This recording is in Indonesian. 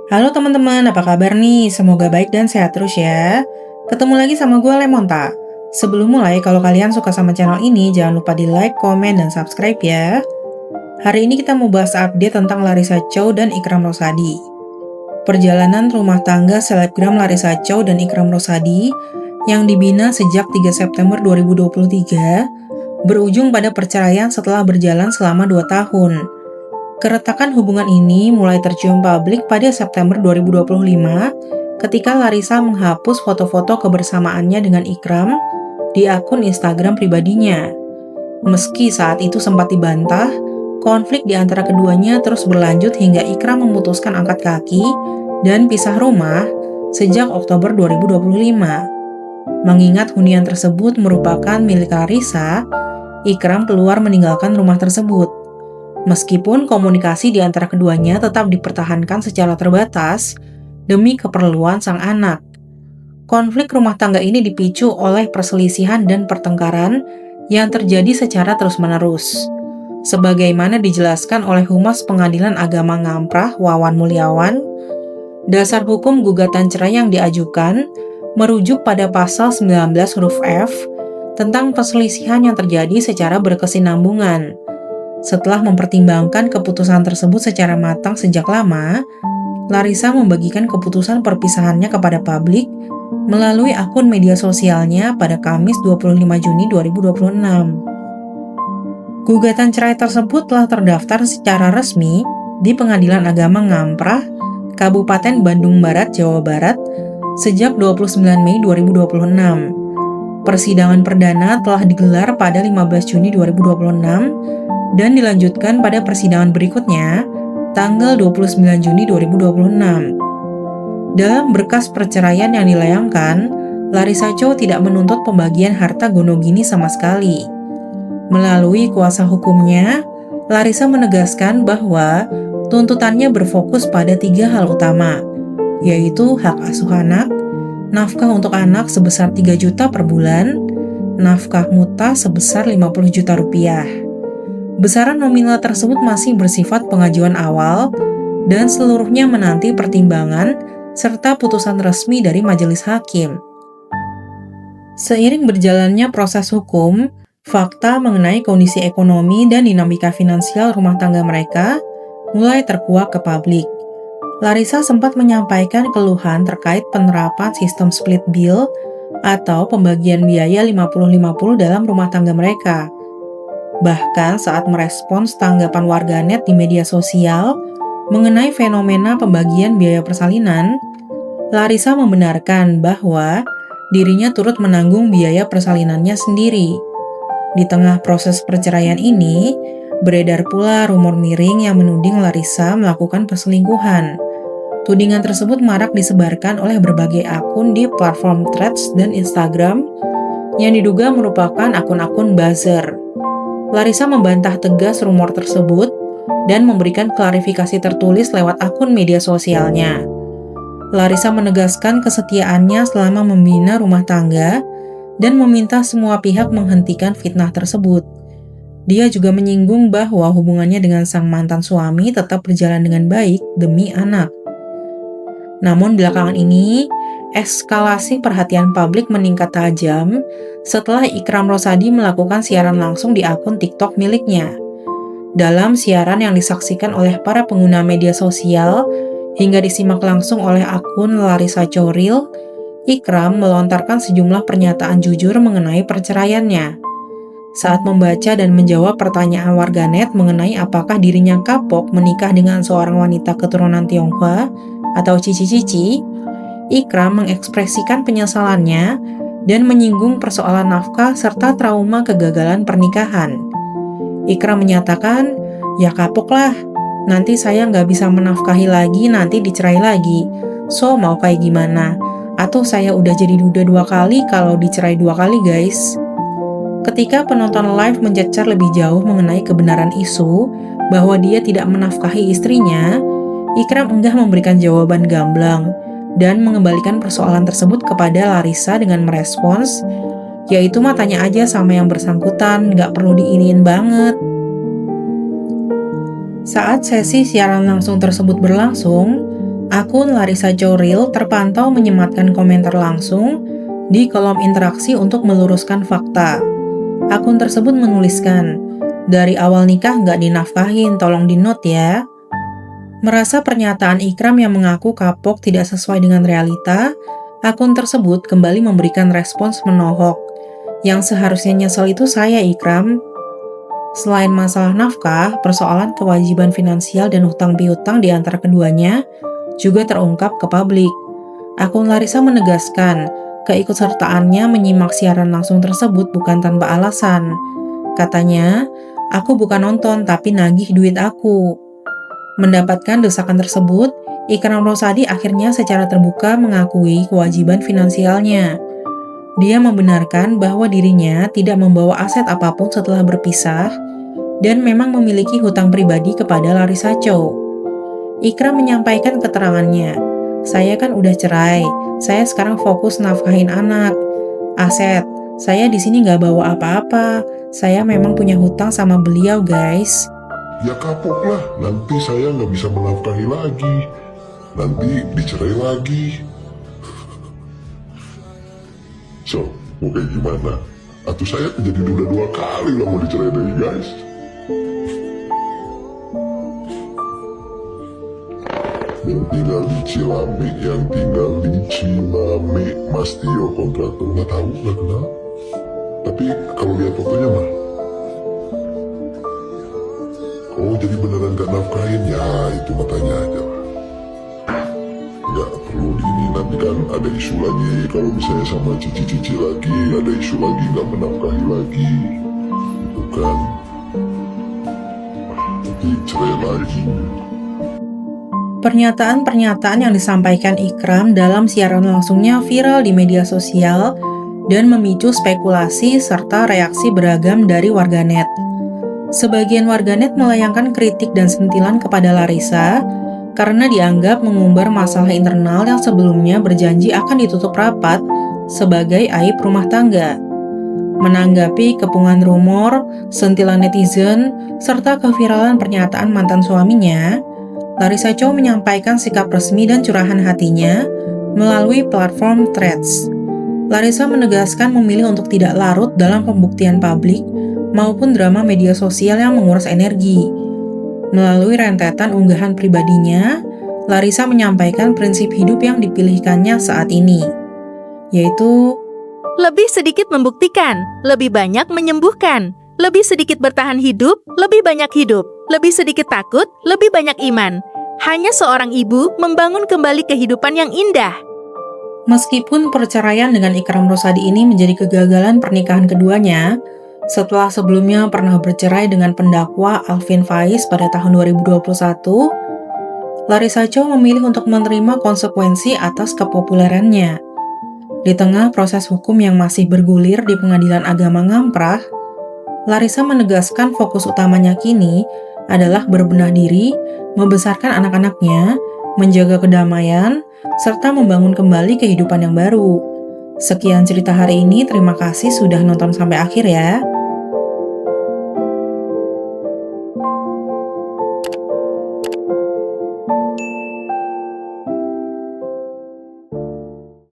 Halo teman-teman, apa kabar nih? Semoga baik dan sehat terus ya. Ketemu lagi sama gue Lemonta. Sebelum mulai, kalau kalian suka sama channel ini, jangan lupa di like, komen, dan subscribe ya. Hari ini kita mau bahas update tentang Larissa Chow dan Ikram Rosadi. Perjalanan rumah tangga selebgram Larissa Chow dan Ikram Rosadi yang dibina sejak 3 September 2023 berujung pada perceraian setelah berjalan selama 2 tahun. Keretakan hubungan ini mulai tercium publik pada September 2025 ketika Larissa menghapus foto-foto kebersamaannya dengan Ikram di akun Instagram pribadinya. Meski saat itu sempat dibantah, konflik di antara keduanya terus berlanjut hingga Ikram memutuskan angkat kaki dan pisah rumah sejak Oktober 2025. Mengingat hunian tersebut merupakan milik Larissa, Ikram keluar meninggalkan rumah tersebut. Meskipun komunikasi di antara keduanya tetap dipertahankan secara terbatas demi keperluan sang anak. Konflik rumah tangga ini dipicu oleh perselisihan dan pertengkaran yang terjadi secara terus-menerus. Sebagaimana dijelaskan oleh Humas Pengadilan Agama Ngamprah, Wawan Mulyawan, dasar hukum gugatan cerai yang diajukan merujuk pada pasal 19 huruf F tentang perselisihan yang terjadi secara berkesinambungan. Setelah mempertimbangkan keputusan tersebut secara matang sejak lama, Larissa membagikan keputusan perpisahannya kepada publik melalui akun media sosialnya pada Kamis 25 Juni 2026. Gugatan cerai tersebut telah terdaftar secara resmi di Pengadilan Agama Ngamprah, Kabupaten Bandung Barat, Jawa Barat, sejak 29 Mei 2026. Persidangan perdana telah digelar pada 15 Juni 2026 dan dilanjutkan pada persidangan berikutnya, tanggal 29 Juni 2026. Dalam berkas perceraian yang dilayangkan, Larissa Chow tidak menuntut pembagian harta gonogini sama sekali. Melalui kuasa hukumnya, Larissa menegaskan bahwa tuntutannya berfokus pada 3 hal utama, yaitu hak asuh anak, nafkah untuk anak sebesar 3 juta per bulan, nafkah muta sebesar 50 juta rupiah. Besaran nominal tersebut masih bersifat pengajuan awal dan seluruhnya menanti pertimbangan serta putusan resmi dari majelis hakim. Seiring berjalannya proses hukum, fakta mengenai kondisi ekonomi dan dinamika finansial rumah tangga mereka mulai terkuak ke publik. Larissa sempat menyampaikan keluhan terkait penerapan sistem split bill atau pembagian biaya 50-50 dalam rumah tangga mereka. Bahkan saat merespons tanggapan warganet di media sosial mengenai fenomena pembagian biaya persalinan, Larissa membenarkan bahwa dirinya turut menanggung biaya persalinannya sendiri. Di tengah proses perceraian ini, beredar pula rumor miring yang menuding Larissa melakukan perselingkuhan. Tudingan tersebut marak disebarkan oleh berbagai akun di platform Threads dan Instagram yang diduga merupakan akun-akun buzzer. Larissa membantah tegas rumor tersebut dan memberikan klarifikasi tertulis lewat akun media sosialnya. Larissa menegaskan kesetiaannya selama membina rumah tangga dan meminta semua pihak menghentikan fitnah tersebut. Dia juga menyinggung bahwa hubungannya dengan sang mantan suami tetap berjalan dengan baik demi anak. Namun belakangan ini, eskalasi perhatian publik meningkat tajam setelah Ikram Rosadi melakukan siaran langsung di akun TikTok miliknya. Dalam siaran yang disaksikan oleh para pengguna media sosial hingga disimak langsung oleh akun Larissa Chow Real, Ikram melontarkan sejumlah pernyataan jujur mengenai perceraiannya. Saat membaca dan menjawab pertanyaan warganet mengenai apakah dirinya kapok menikah dengan seorang wanita keturunan Tionghoa atau cici-cici, Ikram mengekspresikan penyesalannya dan menyinggung persoalan nafkah serta trauma kegagalan pernikahan. Ikram menyatakan, ya kapok lah, nanti saya nggak bisa menafkahi lagi, nanti dicerai lagi. So, mau kayak gimana? Atau saya udah jadi duda 2 kali kalau dicerai 2 kali guys. Ketika penonton live mencecar lebih jauh mengenai kebenaran isu bahwa dia tidak menafkahi istrinya, Ikram enggah memberikan jawaban gamblang dan mengembalikan persoalan tersebut kepada Larissa dengan merespons, yaitu mah tanya aja sama yang bersangkutan, nggak perlu diiniin banget. Saat sesi siaran langsung tersebut berlangsung, Akun Larissa Chouril terpantau menyematkan komentar langsung di kolom interaksi untuk meluruskan fakta. Akun tersebut menuliskan, "Dari awal nikah nggak dinafkahin, tolong di-note ya." Merasa pernyataan Ikram yang mengaku kapok tidak sesuai dengan realita, akun tersebut kembali memberikan respons menohok. Yang seharusnya nyesel itu saya, Ikram. Selain masalah nafkah, persoalan kewajiban finansial dan hutang piutang di antara keduanya juga terungkap ke publik. Akun Larissa menegaskan, keikutsertaannya menyimak siaran langsung tersebut bukan tanpa alasan. Katanya, "Aku bukan nonton tapi nagih duit aku." Mendapatkan desakan tersebut, Ikram Rosadi akhirnya secara terbuka mengakui kewajiban finansialnya. Dia membenarkan bahwa dirinya tidak membawa aset apapun setelah berpisah dan memang memiliki hutang pribadi kepada Larissa Chow. Ikram menyampaikan keterangannya, "Saya kan udah cerai, saya sekarang fokus nafkahin anak. Aset, saya di sini nggak bawa apa-apa, saya memang punya hutang sama beliau guys." Ya kapok lah, nanti saya nggak bisa menafkahi lagi, nanti dicerai lagi. So, mau kayak gimana? Atau saya jadi duda 2 kali lah mau dicerai dari guys. Yang tinggal di Cilame, Mas Tio kontraktor, nggak tahu, nggak kenal. Tapi kalau lihat fotonya mah, oh jadi beneran gak nafkahin, ya itu matanya aja lah. Nggak perlu ini, nanti kan ada isu lagi, kalau misalnya sama cici-cici lagi, ada isu lagi nggak menafkahi lagi, itu kan, nanti cerai lagi. Pernyataan-pernyataan yang disampaikan Ikram dalam siaran langsungnya viral di media sosial dan memicu spekulasi serta reaksi beragam dari warganet. Sebagian warganet melayangkan kritik dan sentilan kepada Larissa karena dianggap mengumbar masalah internal yang sebelumnya berjanji akan ditutup rapat sebagai aib rumah tangga. Menanggapi kepungan rumor, sentilan netizen, serta keviralan pernyataan mantan suaminya, Larissa Chow menyampaikan sikap resmi dan curahan hatinya melalui platform Threads. Larissa menegaskan memilih untuk tidak larut dalam pembuktian publik maupun drama media sosial yang menguras energi. Melalui rentetan unggahan pribadinya, Larissa menyampaikan prinsip hidup yang dipilihkannya saat ini, yaitu lebih sedikit membuktikan, lebih banyak menyembuhkan. Lebih sedikit bertahan hidup, lebih banyak hidup. Lebih sedikit takut, lebih banyak iman. Hanya seorang ibu membangun kembali kehidupan yang indah. Meskipun perceraian dengan Ikram Rosadi ini menjadi kegagalan pernikahan keduanya, setelah sebelumnya pernah bercerai dengan pendakwa Alvin Faiz pada tahun 2021, Larissa Chow memilih untuk menerima konsekuensi atas kepopulerannya. Di tengah proses hukum yang masih bergulir di Pengadilan Agama Ngamprah, Larissa menegaskan fokus utamanya kini adalah berbenah diri, membesarkan anak-anaknya, menjaga kedamaian, serta membangun kembali kehidupan yang baru. Sekian cerita hari ini, terima kasih sudah nonton sampai akhir ya.